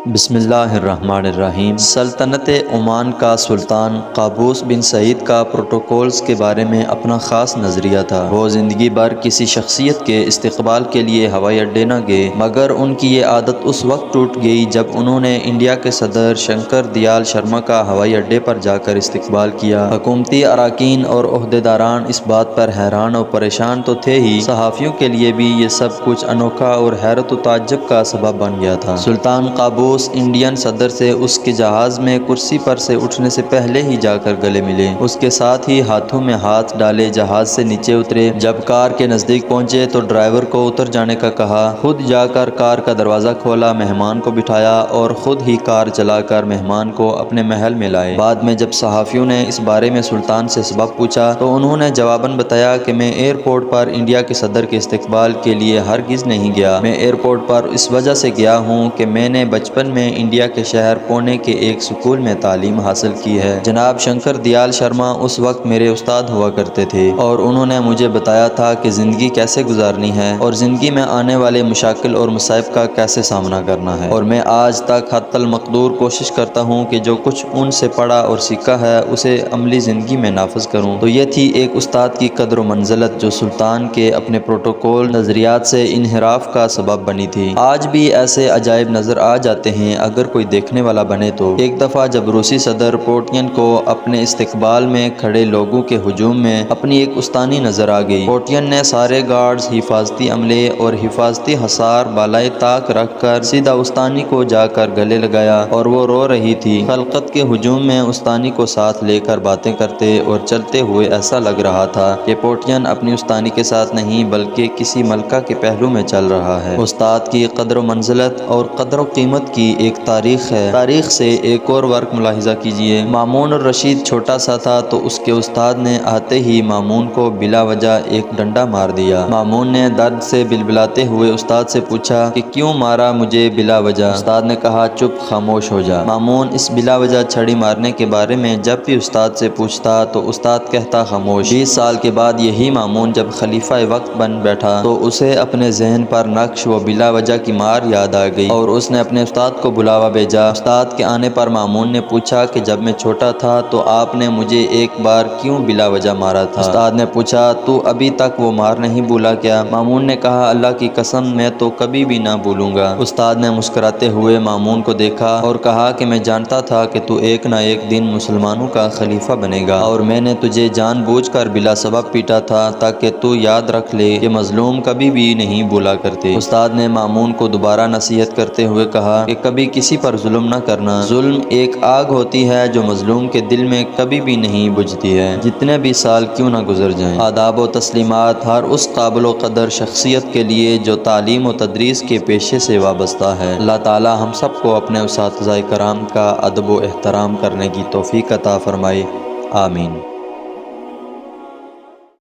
بسم اللہ الرحمن الرحیم۔ سلطنت عمان کا سلطان قابوس بن سعید کا پروٹوکولز کے بارے میں اپنا خاص نظریہ تھا۔ وہ زندگی بھر کسی شخصیت کے استقبال کے لیے ہوائی اڈے نہ گئے، مگر ان کی یہ عادت اس وقت ٹوٹ گئی جب انہوں نے انڈیا کے صدر شنکر دیال شرما کا ہوائی اڈے پر جا کر استقبال کیا۔ حکومتی اراکین اور عہدیداران اس بات پر حیران اور پریشان تو تھے ہی، صحافیوں کے لیے بھی یہ سب کچھ انوکھا اور حیرت و تعجب کا سبب بن گیا تھا۔ سلطان قابوس انڈین صدر سے اس کے جہاز میں کرسی پر سے اٹھنے سے پہلے ہی جا کر گلے ملے، اس کے ساتھ ہی ہاتھوں میں ہاتھ ڈالے جہاز سے نیچے اترے۔ جب کار کے نزدیک پہنچے تو ڈرائیور کو اتر جانے کا کہا، خود جا کر کار کا دروازہ کھولا، مہمان کو بٹھایا اور خود ہی کار چلا کر مہمان کو اپنے محل میں لائے۔ بعد میں جب صحافیوں نے اس بارے میں سلطان سے سبب پوچھا تو انہوں نے جواباً بتایا کہ میں ایئرپورٹ پر انڈیا کے صدر کے استقبال کے لیے ہرگز نہیں گیا، میں ایئرپورٹ پر اس وجہ سے گیا ہوں کہ میں نے بچپن میں انڈیا کے شہر پونے کے ایک اسکول میں تعلیم حاصل کی ہے۔ جناب شنکر دیال شرما اس وقت میرے استاد ہوا کرتے تھے اور انہوں نے مجھے بتایا تھا کہ زندگی کیسے گزارنی ہے اور زندگی میں آنے والے مشاکل اور مصائب کا کیسے سامنا کرنا ہے، اور میں آج تک حتی المقدور کوشش کرتا ہوں کہ جو کچھ ان سے پڑھا اور سیکھا ہے اسے عملی زندگی میں نافذ کروں۔ تو یہ تھی ایک استاد کی قدر و منزلت جو سلطان کے اپنے پروٹوکول نظریات سے انحراف کا سبب بنی تھی۔ آج بھی ایسے عجائب نظر آ جاتے ہیں اگر کوئی دیکھنے والا بنے تو۔ ایک دفعہ جب روسی صدر پوٹین کو اپنے استقبال میں کھڑے لوگوں کے ہجوم میں اپنی ایک استانی نظر آ گئی۔ پوٹین نے سارے گارڈز، حفاظتی عملے اور حفاظتی حصار بالائے طاق رکھ کر سیدھا استانی کو جا کر گلے لگایا اور وہ رو رہی تھی۔ خلقت کے ہجوم میں استانی کو ساتھ لے کر باتیں کرتے اور چلتے ہوئے ایسا لگ رہا تھا کہ پوٹین اپنی استانی کے ساتھ نہیں بلکہ کسی ملکہ کے پہلو میں چل رہا ہے۔ استاد کی قدر و منزلت اور قدر و قیمت کی ایک تاریخ ہے۔ تاریخ سے ایک اور ورق ملاحظہ کیجیے۔ مامون الرشید چھوٹا سا تھا تو اس کے استاد نے آتے ہی مامون کو بلا وجہ ایک ڈنڈا مار دیا۔ مامون نے درد سے بلبلاتے ہوئے استاد سے پوچھا کہ کیوں مارا مجھے بلا وجہ؟ استاد نے کہا، چپ، خاموش ہو جا۔ مامون اس بلا وجہ چھڑی مارنے کے بارے میں جب بھی استاد سے پوچھتا تو استاد کہتا، خاموش۔ 20 سال کے بعد یہی مامون جب خلیفہ وقت بن بیٹھا تو اسے اپنے ذہن پر نقش و بلا وجہ کی مار یاد آ گئی اور اس نے اپنے استاد کو بلاوا بھیجا۔ استاد کے آنے پر مامون نے پوچھا کہ جب میں چھوٹا تھا تو آپ نے مجھے ایک بار کیوں بلا وجہ مارا تھا؟ استاد نے پوچھا، تو ابھی تک وہ مار نہیں بھولا کیا؟ مامون نے کہا، اللہ کی قسم میں تو کبھی بھی نہ بھولوں گا۔ استاد نے مسکراتے ہوئے مامون کو دیکھا اور کہا کہ میں جانتا تھا کہ تو ایک نہ ایک دن مسلمانوں کا خلیفہ بنے گا اور میں نے تجھے جان بوجھ کر بلا سبب پیٹا تھا تاکہ تو یاد رکھ لے کہ مظلوم کبھی بھی نہیں بھولا کرتے۔ استاد نے مامون کو دوبارہ نصیحت کرتے ہوئے کہا کہ کبھی کسی پر ظلم نہ کرنا۔ ظلم ایک آگ ہوتی ہے جو مظلوم کے دل میں کبھی بھی نہیں بجھتی ہے، جتنے بھی سال کیوں نہ گزر جائیں۔ آداب و تسلیمات ہر اس قابل و قدر شخصیت کے لیے جو تعلیم و تدریس کے پیشے سے وابستہ ہے۔ اللہ تعالی ہم سب کو اپنے اساتذہ کرام کا ادب و احترام کرنے کی توفیق عطا فرمائے، آمین۔